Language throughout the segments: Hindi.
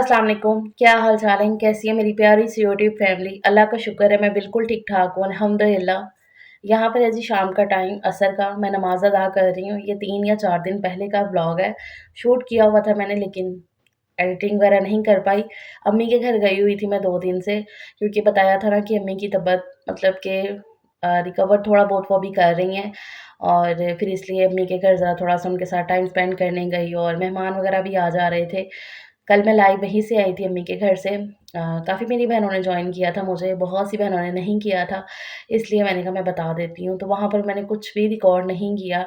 अस्सलाम वालेकुम। क्या हाल चाल है? कैसी है मेरी प्यारी सी यूट्यूब फैमिली? अल्लाह का शुक्र है मैं बिल्कुल ठीक-ठाक हूँ अल्हम्दुलिल्लाह। यहाँ पर है जी शाम का टाइम असर का, मैं नमाज़ अदा कर रही हूँ। ये 3 या 4 दिन पहले का व्लॉग है। शूट किया हुआ था मैंने लेकिन एडिटिंग वगैरह नहीं कर पाई। अम्मी के घर गई हुई थी मैं 2 दिन से क्योंकि बताया था ना कि अम्मी की तबीयत मतलब कि रिकवर थोड़ा बहुत वो अभी कर रही हैं और फिर इसलिए अम्मी के घर ज़रा थोड़ा-सा उनके साथ टाइम स्पेंड करने गई और मेहमान वगैरह भी आ जा रहे थे। कल मैं लाइव वहीं से आई थी अम्मी के घर से। काफ़ी मेरी बहनों ने जॉइन किया था मुझे, बहुत सी बहनों ने नहीं किया था, इसलिए मैंने कहा मैं बता देती हूँ। तो वहाँ पर मैंने कुछ भी रिकॉर्ड नहीं किया,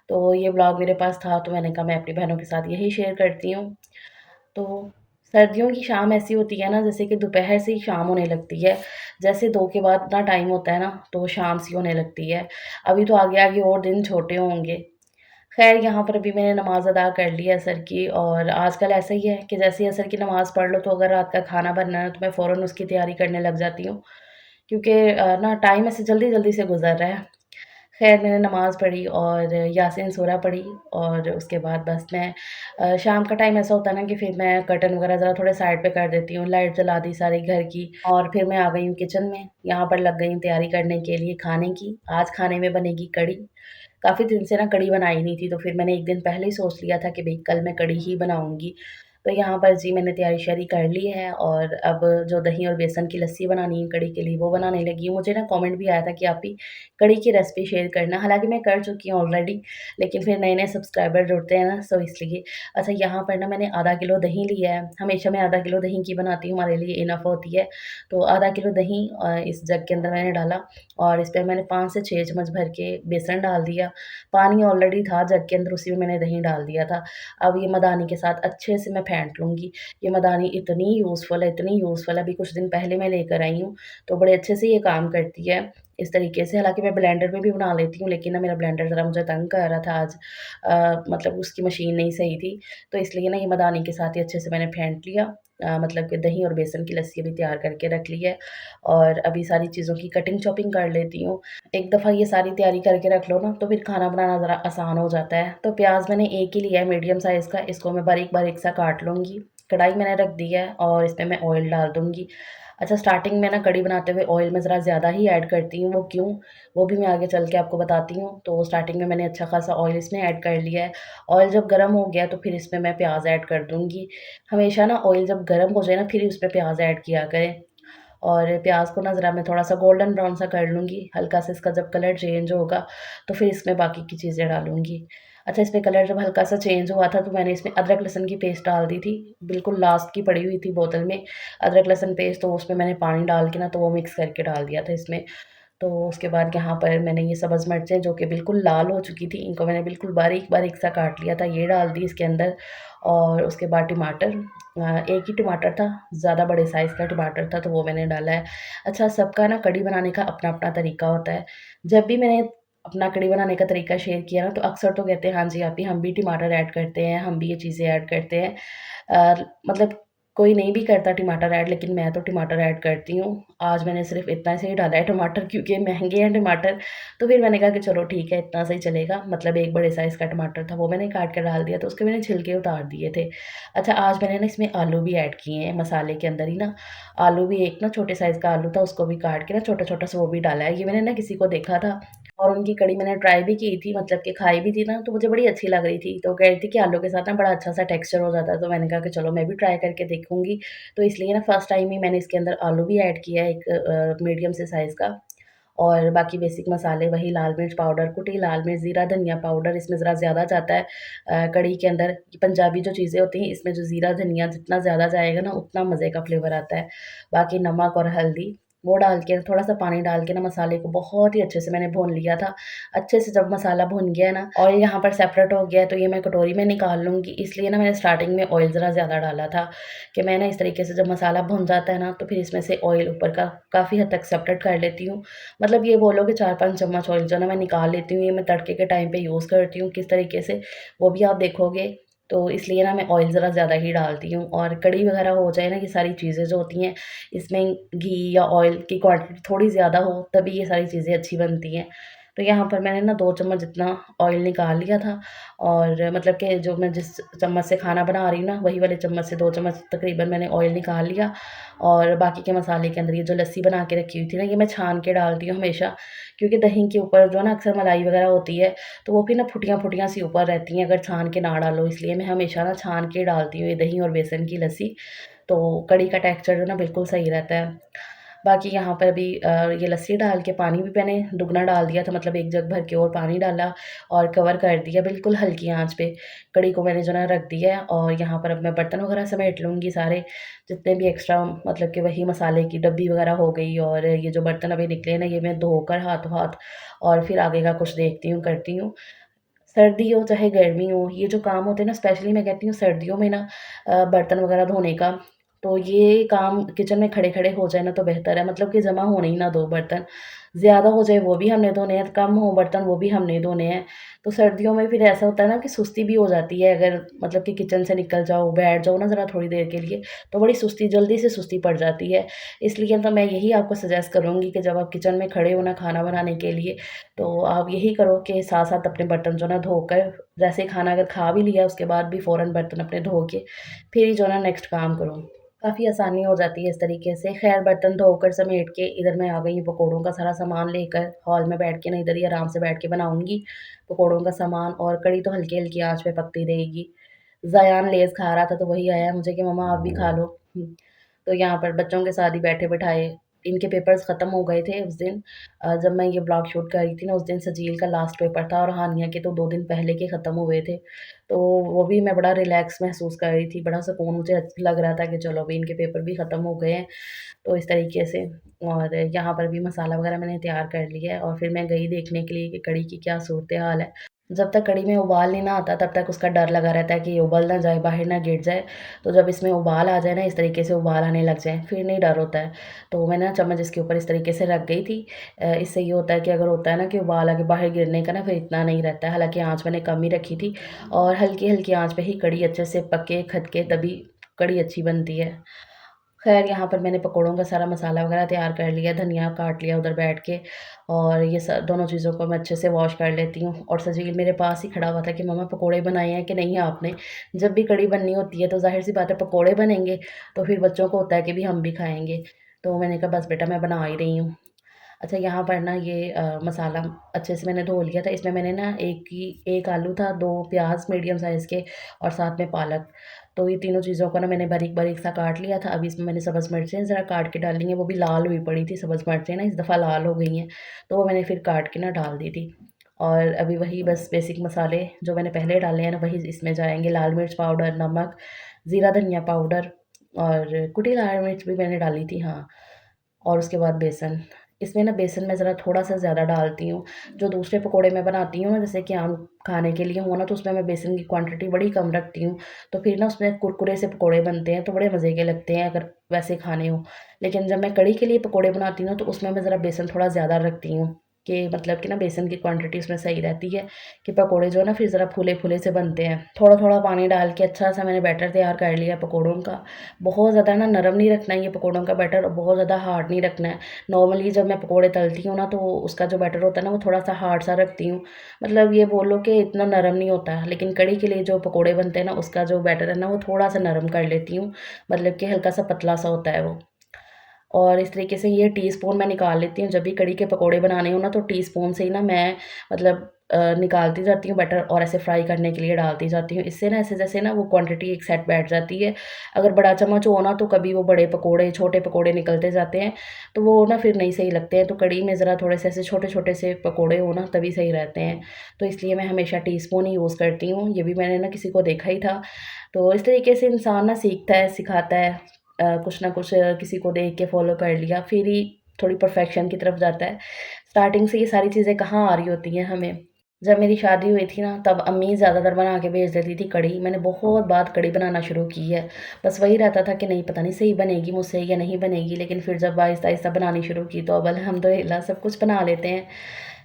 तो ये व्लॉग मेरे पास था तो मैंने कहा मैं अपनी बहनों के साथ यही शेयर करती हूँ। तो सर्दियों की शाम ऐसी होती है ना जैसे कि दोपहर से ही शाम होने लगती है। जैसे 2 के बाद ना टाइम होता है ना, तो शाम सी होने लगती है। अभी तो आगे-आगे और दिन छोटे होंगे। ख़ैर यहाँ पर अभी मैंने नमाज़ अदा कर ली है असर की और आजकल ऐसा ही है कि जैसे ही असर की नमाज़ पढ़ लो तो अगर रात का खाना बनना है तो मैं फ़ौरन उसकी तैयारी करने लग जाती हूँ। क्योंकि ना टाइम ऐसे जल्दी-जल्दी से गुज़र रहा है। ख़ैर मैंने नमाज़ पढ़ी और यासीन सूरा पढ़ी और उसके बाद बस मैं शाम का टाइम ऐसा होता है ना कि फिर मैं कर्टन वग़ैरह ज़रा थोड़े साइड पे कर देती हूँ, लाइट जला दी सारी घर की और फिर मैं आ गई हूँ किचन में। यहाँ पर लग गई हूँ तैयारी करने के लिए खाने की। आज खाने में बनेगी कढ़ी। काफ़ी दिन से ना कढ़ी बनाई नहीं थी, तो फिर मैंने 1 दिन पहले ही सोच लिया था कि भई कल मैं कढ़ी ही बनाऊँगी। तो यहाँ पर जी मैंने तैयारी-श्यारी कर ली है और अब जो दही और बेसन की लस्सी बनानी है कढ़ी के लिए, वो बनाने लगी हूँ। मुझे ना कमेंट भी आया था कि आप भी कढ़ी की रेसिपी शेयर करना, हालाँकि मैं कर चुकी हूँ ऑलरेडी, लेकिन फिर नए-नए सब्सक्राइबर जुड़ते हैं ना, सो इसलिए। अच्छा यहाँ पर ना मैंने आधा किलो दही लिया है, हमेशा मैं आधा किलो दही की बनाती हूँ, हमारे लिए इनफ होती है। तो आधा किलो दही इस जग के अंदर मैंने डाला और इस पे मैंने 5 से 6 चम्मच भर के बेसन डाल दिया। पानी ऑलरेडी था जग के अंदर, उसी में मैंने दही डाल दिया था। अब ये मदानी के साथ अच्छे से मैं फेंट लूँगी। ये मदानी इतनी यूज़फुल है, अभी कुछ दिन पहले मैं लेकर आई हूँ, तो बड़े अच्छे से ये काम करती है, इस तरीके से। हालाँकि मैं ब्लेंडर में भी बना लेती हूँ, लेकिन ना मेरा ब्लेंडर ज़रा मुझे तंग कर रहा था आज। मतलब उसकी मशीन नहीं सही थी, तो इसलिए ना ये मदानी के साथ ही अच्छे से मैंने फेंट लिया। मतलब कि दही और बेसन की लस्सी भी तैयार करके रख ली है और अभी सारी चीज़ों की कटिंग-चॉपिंग कर लेती हूँ। एक दफ़ा ये सारी तैयारी करके रख लो ना, तो फिर खाना बनाना ज़रा आसान हो जाता है। तो प्याज़ मैंने एक ही लिया है मीडियम साइज़ का, इसको मैं बारीक-बारीक सा काट लूँगी। कढ़ाई मैंने रख दी है और इसमें मैं ऑयल डाल दूँगी। अच्छा स्टार्टिंग में ना कढ़ी बनाते हुए ऑयल मैं ज़रा ज़्यादा ही ऐड करती हूँ, वो क्यों? वो भी मैं आगे चल के आपको बताती हूँ। तो स्टार्टिंग में मैंने अच्छा खासा ऑयल इसमें ऐड कर लिया है। ऑयल जब गरम हो गया तो फिर इसमें मैं प्याज़ ऐड कर दूँगी। हमेशा ना ऑयल जब गरम हो जाए ना फिर उसमें प्याज़ ऐड किया करें। और प्याज़ को ना ज़रा मैं थोड़ा-सा गोल्डन ब्राउन सा कर लूँगी, हल्का सा इसका जब कलर चेंज होगा, तो फिर इसमें बाकी की चीज़ें डालूँगी। अच्छा इसमें कलर जब हल्का सा चेंज हुआ था, तो मैंने इसमें अदरक लहसुन की पेस्ट डाल दी थी, बिल्कुल लास्ट की पड़ी हुई थी बोतल में, अदरक लहसुन पेस्ट तो उसमें मैंने पानी डाल के ना तो वो मिक्स करके डाल दिया था इसमें। तो उसके बाद यहाँ पर मैंने ये सब्ज़ मिर्चें जो कि बिल्कुल लाल हो चुकी थी, इनको मैंने बिल्कुल बारीक-बारीक सा काट लिया था, ये डाल दी इसके अंदर और उसके बाद टमाटर एक ही टमाटर था, ज़्यादा बड़े साइज़ का टमाटर था, तो वो मैंने डाला है। अच्छा सबका ना कढ़ी बनाने का अपना-अपना तरीका होता है। जब भी मैंने अपना कढ़ी बनाने का तरीका शेयर किया ना, तो अक्सर तो कहते हैं, "हाँ जी, आपी हम भी टमाटर ऐड करते हैं, हम भी ये चीज़ें ऐड करते हैं।" मतलब कोई नहीं भी करता टमाटर ऐड, लेकिन मैं तो टमाटर ऐड करती हूँ। आज मैंने सिर्फ़ इतना से ही डाला है टमाटर क्योंकि महँगे हैं टमाटर, तो फिर मैंने कहा कि चलो ठीक है इतना सा ही चलेगा। मतलब एक बड़े साइज़ का टमाटर था वो मैंने काट के डाल दिया, तो उसके मैंने छिलके उतार दिए थे। अच्छा आज मैंने ना इसमें आलू भी ऐड किए हैं मसाले के अंदर ही ना। आलू भी एक ना छोटे साइज़ का आलू था उसको भी काट के ना छोटा-छोटा सा वो भी डाला है। ये मैंने ना किसी को देखा था और उनकी कढ़ी मैंने ट्राई भी की थी, मतलब कि खाई भी थी ना, तो मुझे बड़ी अच्छी लग रही थी। तो कह रही थी कि आलू के साथ ना बड़ा अच्छा-सा टेक्सचर हो जाता है, तो मैंने कहा कि चलो मैं भी ट्राई करके देखूँगी। तो इसलिए ना फर्स्ट टाइम ही मैंने इसके अंदर आलू भी ऐड किया है एक मीडियम से साइज़ का और बाकी बेसिक मसाले वही लाल मिर्च पाउडर, कुटी लाल मिर्च, ज़ीरा धनिया पाउडर इसमें ज़रा ज़्यादा जाता है कढ़ी के अंदर। पंजाबी जो चीज़ें होती हैं इसमें जो ज़ीरा धनिया जितना ज़्यादा जाएगा ना उतना मज़े का फ्लेवर आता है। बाकी नमक और हल्दी वो डाल के थोड़ा-सा पानी डाल के ना मसाले को बहुत ही अच्छे से मैंने भून लिया था। अच्छे से जब मसाला भुन गया ना ऑयल यहाँ पर सेपरेट हो गया है, तो ये मैं कटोरी में निकाल लूँगी। इसलिए ना मैंने स्टार्टिंग में ऑयल ज़रा ज़्यादा डाला था कि मैं ना इस तरीके से जब मसाला भुन जाता है ना, तो फिर इसमें से ऑयल ऊपर का काफ़ी हद तक सेपरेट कर लेती हूँ। मतलब ये बोलो कि 4-5 चम्मच ऑयल जो है ना मैं निकाल लेती हूँ, ये मैं तड़के के टाइम पे यूज़ करती हूँ किस तरीके से, वो भी आप देखोगे। तो इसलिए ना मैं ऑयल ज़रा ज़्यादा ही डालती हूँ और कढ़ी वगैरह हो जाए ना, ये सारी चीज़ें जो होती हैं, इसमें घी या ऑयल की क्वांटिटी थोड़ी ज़्यादा हो, तभी ये सारी चीज़ें अच्छी बनती हैं। तो यहाँ पर मैंने ना 2 चम्मच जितना ऑयल निकाल लिया था और मतलब कि जो मैं जिस चम्मच से खाना बना रही हूँ ना, वही वाले चम्मच से 2 चम्मच तकरीबन मैंने ऑयल निकाल लिया। और बाकी के मसाले के अंदर ये जो लस्सी बना के रखी हुई थी ना, ये मैं छान के डालती हूँ हमेशा, क्योंकि दही के ऊपर जो है ना अक्सर मलाई वगैरह होती है, तो वो फिर ना फुटियाँ-फुटियाँ सी ऊपर रहती हैं अगर छान के ना डालो, इसलिए मैं हमेशा ना छान के डालती हूँ ये दही और बेसन की लस्सी, तो कढ़ी का टेक्सचर जो है ना बिल्कुल सही रहता है। बाकी यहाँ पर अभी ये लस्सी डाल के पानी भी मैंने दुगना डाल दिया था, मतलब 1 जग भर के और पानी डाला और कवर कर दिया बिल्कुल हल्की आँच पे। कढ़ी को मैंने जो है ना रख दिया है और यहाँ पर अब मैं बर्तन वगैरह समेट लूँगी सारे, जितने भी एक्स्ट्रा मतलब कि वही मसाले की डब्बी वगैरह हो गई और ये जो बर्तन अभी निकले हैं ना, ये मैं धोकर हाथों-हाथ और फिर आगे का कुछ देखती हूँ, करती हूँ। सर्दी हो चाहे गर्मी हो, ये जो काम होते हैं ना, स्पेशली मैं कहती हूँ सर्दियों में ना बर्तन वगैरह धोने का, तो ये काम किचन में खड़े-खड़े हो जाए ना तो बेहतर है, मतलब कि जमा होने ही ना दो बर्तन। ज़्यादा हो जाए वो भी हमने धोने हैं, कम हो बर्तन वो भी हमने धोने हैं। तो सर्दियों में फिर ऐसा होता है ना कि सुस्ती भी हो जाती है, अगर मतलब कि किचन से निकल जाओ, बैठ जाओ ना ज़रा थोड़ी देर के लिए, तो बड़ी सुस्ती जल्दी से सुस्ती पड़ जाती है। इसलिए तो मैं यही आपको सजेस्ट करूँगी कि जब आप किचन में खड़े हो ना खाना बनाने के लिए, तो आप यही करो कि साथ-साथ अपने बर्तन जो है ना धोकर, जैसे ही खाना अगर खा भी लिया उसके बाद भी फ़ौरन बर्तन अपने धो के फिर ही जो है ना नेक्स्ट काम करो। काफ़ी आसानी हो जाती है इस तरीके से। ख़ैर बर्तन धोकर समेट के इधर मैं आ गई हूँ पकौड़ों का सारा सामान लेकर, हॉल में बैठ के ना इधर ही आराम से बैठ के बनाऊँगी पकौड़ों का सामान, और कढ़ी तो हल्की-हल्की आँच पे पकती रहेगी। ज़ायान लेज़ खा रहा था तो वही आया मुझे कि मम्मा आप भी खा लो। तो यहाँ पर बच्चों के साथ ही बैठे-बिठाए, इनके पेपर्स ख़त्म हो गए थे उस दिन, जब मैं ये ब्लॉग शूट कर रही थी ना, उस दिन सजील का लास्ट पेपर था और हानिया के तो 2 दिन पहले के ख़त्म हुए थे। तो वो भी मैं बड़ा रिलैक्स महसूस कर रही थी, बड़ा सुकून मुझे लग रहा था कि चलो अभी इनके पेपर भी ख़त्म हो गए हैं, तो इस तरीके से। और यहाँ पर भी मसाला वग़ैरह मैंने तैयार कर लिया है और फिर मैं गई देखने के लिए कि कढ़ी की क्या सूरत-ए-हाल है। जब तक कढ़ी में उबाल नहीं ना आता तब तक उसका डर लगा रहता है कि ये उबल ना जाए, बाहर ना गिर जाए। तो जब इसमें उबाल आ जाए ना, इस तरीके से उबाल आने लग जाए, फिर नहीं डर होता है। तो मैं ना चम्मच इसके ऊपर इस तरीके से रख गई थी। इससे ये होता है कि अगर होता है ना कि उबाल आके बाहर गिरने का ना, फिर इतना नहीं रहता है। हालाँकि आँच मैंने कम ही रखी थी और हल्की-हल्की आँच पे ही कढ़ी अच्छे से पके, खदके तभी कढ़ी अच्छी बनती है। ख़ैर यहाँ पर मैंने पकौड़ों का सारा मसाला वग़ैरह तैयार कर लिया, धनिया काट लिया उधर बैठ के, और ये दोनों चीज़ों को मैं अच्छे से वॉश कर लेती हूँ। और सजील मेरे पास ही खड़ा हुआ था कि मम्मा पकौड़े बनाए हैं कि नहीं आपने? जब भी कढ़ी बननी होती है तो ज़ाहिर-सी बात है पकौड़े बनेंगे, तो फिर बच्चों को होता है कि भी हम भी खाएँगे। तो मैंने कहा बस बेटा मैं बना ही रही हूँ। अच्छा यहाँ पर ना ये मसाला अच्छे से मैंने धो लिया था। इसमें मैंने ना 1 आलू था, 2 प्याज़ मीडियम साइज़ के और साथ में पालक। तो ये तीनों चीज़ों को ना मैंने बारीक-बारीक सा काट लिया था। अभी इसमें मैंने सब्ज़ मिर्चें ज़रा काट के डाली हैं, वो भी लाल हुई पड़ी थी सब्ज़ मिर्चें ना, इस दफ़ा लाल हो गई हैं, तो वो मैंने फिर काट के ना डाल दी थी। और अभी वही बस बेसिक मसाले जो मैंने पहले डाले हैं ना, वही इसमें जाएँगे। लाल मिर्च पाउडर, नमक, ज़ीरा धनिया पाउडर और कुटी लाल मिर्च भी मैंने डाली थी, हाँ। और उसके बाद बेसन। इसमें ना बेसन मैं ज़रा थोड़ा-सा ज़्यादा डालती हूँ। जो दूसरे पकौड़े मैं बनाती हूँ ना, जैसे कि आम खाने के लिए हो ना, तो उसमें मैं बेसन की क्वांटिटी बड़ी कम रखती हूँ। तो फिर ना उसमें कुरकुरे से पकौड़े बनते हैं, तो बड़े मज़े के लगते हैं अगर वैसे खाने हों। लेकिन जब मैं कढ़ी के लिए पकौड़े बनाती हूँ ना, तो उसमें मैं ज़रा बेसन थोड़ा ज़्यादा रखती हूँ, कि मतलब कि ना बेसन की क्वांटिटी उसमें सही रहती है, कि पकौड़े जो है ना फिर ज़रा फूले-फूले से बनते हैं। थोड़ा-थोड़ा पानी डाल के अच्छा-सा मैंने बैटर तैयार कर लिया पकौड़ों का। बहुत ज़्यादा ना नरम नहीं रखना है ये पकौड़ों का बैटर, और बहुत ज़्यादा हार्ड नहीं रखना है। नॉर्मली जब मैं पकौड़े तलती हूँ ना, तो उसका जो बैटर होता है ना, वो थोड़ा-सा हार्ड सा रखती हूँ। मतलब ये बोलो कि इतना नरम नहीं होता है, लेकिन कढ़ी के लिए जो पकौड़े बनते हैं ना, उसका जो बैटर है ना, वो थोड़ा-सा नरम कर लेती हूँ। मतलब कि हल्का-सा पतला-सा होता है वो। और इस तरीके से ये टीस्पून मैं निकाल लेती हूँ, जब भी कढ़ी के पकौड़े बनाने हो ना, तो टीस्पून से ही ना मैं मतलब निकालती जाती हूँ बैटर और ऐसे फ्राई करने के लिए डालती जाती हूँ। इससे ना ऐसे जैसे ना वो क्वांटिटी एक सेट बैठ जाती है। अगर बड़ा चम्मच हो ना, तो कभी वो बड़े पकौड़े, छोटे पकौड़े निकलते जाते हैं, तो वो ना फिर नहीं सही लगते हैं। तो कढ़ी में ज़रा थोड़े से ऐसे छोटे-छोटे से पकौड़े हो ना, तभी सही रहते हैं। तो इसलिए मैं हमेशा टीस्पून ही यूज़ करती हूँ। ये भी मैंने ना किसी को देखा ही था। तो इस तरीके से इंसान ना सीखता है, सिखाता है। कुछ ना कुछ किसी को देख के फ़ॉलो कर लिया, फिर ही थोड़ी परफ़ेक्शन की तरफ जाता है। स्टार्टिंग से ये सारी चीज़ें कहाँ आ रही होती हैं हमें। जब मेरी शादी हुई थी ना, तब अम्मी ज़्यादातर बना के भेज देती थी कढ़ी। मैंने बहुत बाद कढ़ी बनाना शुरू की है। बस वही रहता था कि नहीं पता नहीं सही बनेगी मुझसे या नहीं बनेगी, लेकिन फिर जब आहिस्ता-आहिस्ता बनानी शुरू की, तो अब अल्हम्दुलिल्लाह सब कुछ बना लेते हैं।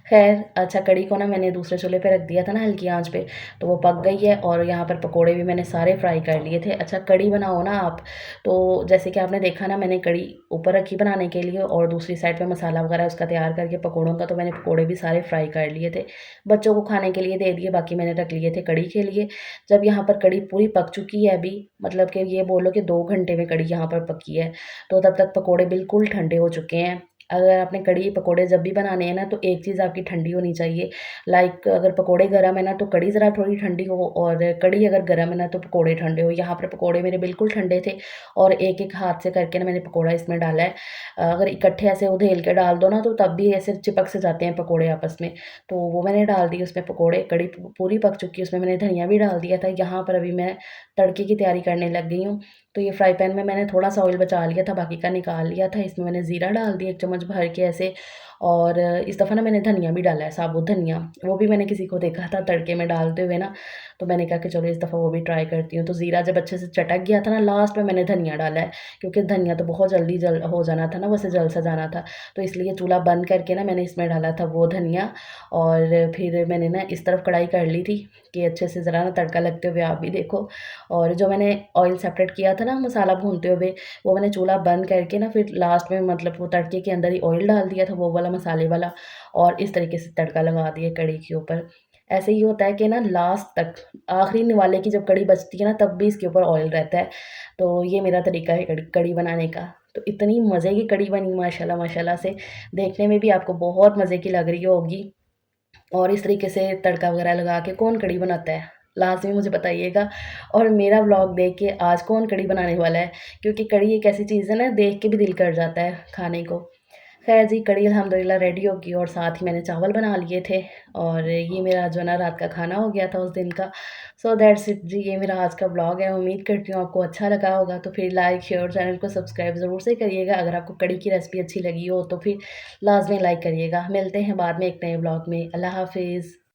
ख़ैर अच्छा कढ़ी को ना मैंने दूसरे चूल्हे पे रख दिया था ना हल्की आँच पे, तो वो पक गई है और यहाँ पर पकोड़े भी मैंने सारे फ्राई कर लिए थे। अच्छा कढ़ी बनाओ ना आप, तो जैसे कि आपने देखा ना मैंने कढ़ी ऊपर रखी बनाने के लिए और दूसरी साइड पे मसाला वगैरह उसका तैयार करके पकोड़ों का, तो मैंने पकोड़े भी सारे फ्राई कर लिए थे। बच्चों को खाने के लिए दे दिए, बाकी मैंने रख लिए थे कढ़ी के लिए। जब यहाँ पर कढ़ी पूरी पक चुकी है अभी, मतलब कि ये बोलो कि 2 घंटे में कढ़ी यहाँ पर पकी है, तो तब तक पकोड़े बिल्कुल ठंडे हो चुके हैं। अगर आपने कढ़ी पकोड़े जब भी बनाने हैं ना, तो एक चीज़ आपकी ठंडी होनी चाहिए। लाइक अगर पकोड़े गरम है ना, तो कढ़ी ज़रा थोड़ी ठंडी हो और कढ़ी अगर गरम है ना, तो पकोड़े ठंडे हो। यहाँ पर पकोड़े मेरे बिल्कुल ठंडे थे और एक-एक हाथ से करके ना मैंने पकोड़ा इसमें डाला है। अगर इकट्ठे ऐसे उधेल के डाल दो ना, तो तब भी ऐसे चिपक से जाते हैं पकोड़े आपस में। तो वो मैंने डाल दिए उसमें पकोड़े, कढ़ी पूरी पक चुकी है, उसमें मैंने धनिया भी डाल दिया था। यहाँ पर अभी मैं तड़के की तैयारी करने लग गई हूँ। तो ये फ्राई पैन में मैंने थोड़ा-सा ऑयल बचा लिया था, बाकी का निकाल लिया था। इसमें मैंने ज़ीरा डाल दिया 1 चम्मच भर के ऐसे और इस दफ़ा ना मैंने धनिया भी डाला है, साबुत धनिया। वो भी मैंने किसी को देखा था तड़के में डालते हुए ना, तो मैंने कहा कि चलो इस दफ़ा वो भी ट्राई करती हूँ। तो ज़ीरा जब अच्छे से चटक गया था ना, लास्ट में मैंने धनिया डाला है, क्योंकि धनिया तो बहुत जल्दी जल हो जाना था ना, वैसे जल सा जाना था। तो इसलिए चूल्हा बंद करके ना मैंने इसमें डाला था वो धनिया और फिर मैंने ना इस तरफ कढ़ाई कर ली थी कि अच्छे से ज़रा ना तड़का लगते हुए आप भी देखो। और जो मैंने ऑयल सेपरेट किया था ना मसाला भूनते हुए, वो मैंने चूल्हा बंद करके ना फिर लास्ट में मतलब वो तड़के के अंदर ही ऑयल डाल दिया था वो वाला मसाले वाला और इस तरीके से तड़का लगा दिया कढ़ी के ऊपर। ऐसे ही होता है कि ना लास्ट तक आखिरी निवाले की जब कढ़ी बचती है ना तब भी इसके ऊपर ऑयल रहता है। तो ये मेरा तरीका है कढ़ी कढ़ी बनाने का। तो इतनी मज़े की कढ़ी बनी माशाल्लाह माशाल्लाह से, देखने में भी आपको बहुत मज़े की लग रही होगी। और इस तरीके से तड़का वगैरह लगा के कौन कढ़ी बनाता है? लाज़मी मुझे बताइएगा और मेरा व्लॉग देख के आज कौन कढ़ी बनाने वाला है? क्योंकि कढ़ी एक ऐसी चीज़ है ना देख के भी दिल कर जाता है खाने को। ख़ैर जी कढ़ी अल्हम्दुलिल्लाह रेडी हो गई और साथ ही मैंने चावल बना लिए थे और ये मेरा जो है ना रात का खाना हो गया था उस दिन का। सो दैट्स इट जी, ये मेरा आज का व्लॉग है। उम्मीद करती हूँ आपको अच्छा लगा होगा, तो फिर लाइक, शेयर, चैनल को सब्सक्राइब ज़रूर से करिएगा। अगर आपको कढ़ी की रेसिपी अच्छी लगी हो तो फिर लाज़मी लाइक करिएगा। मिलते हैं बाद में एक नए व्लॉग में। अल्लाह हाफ़िज़।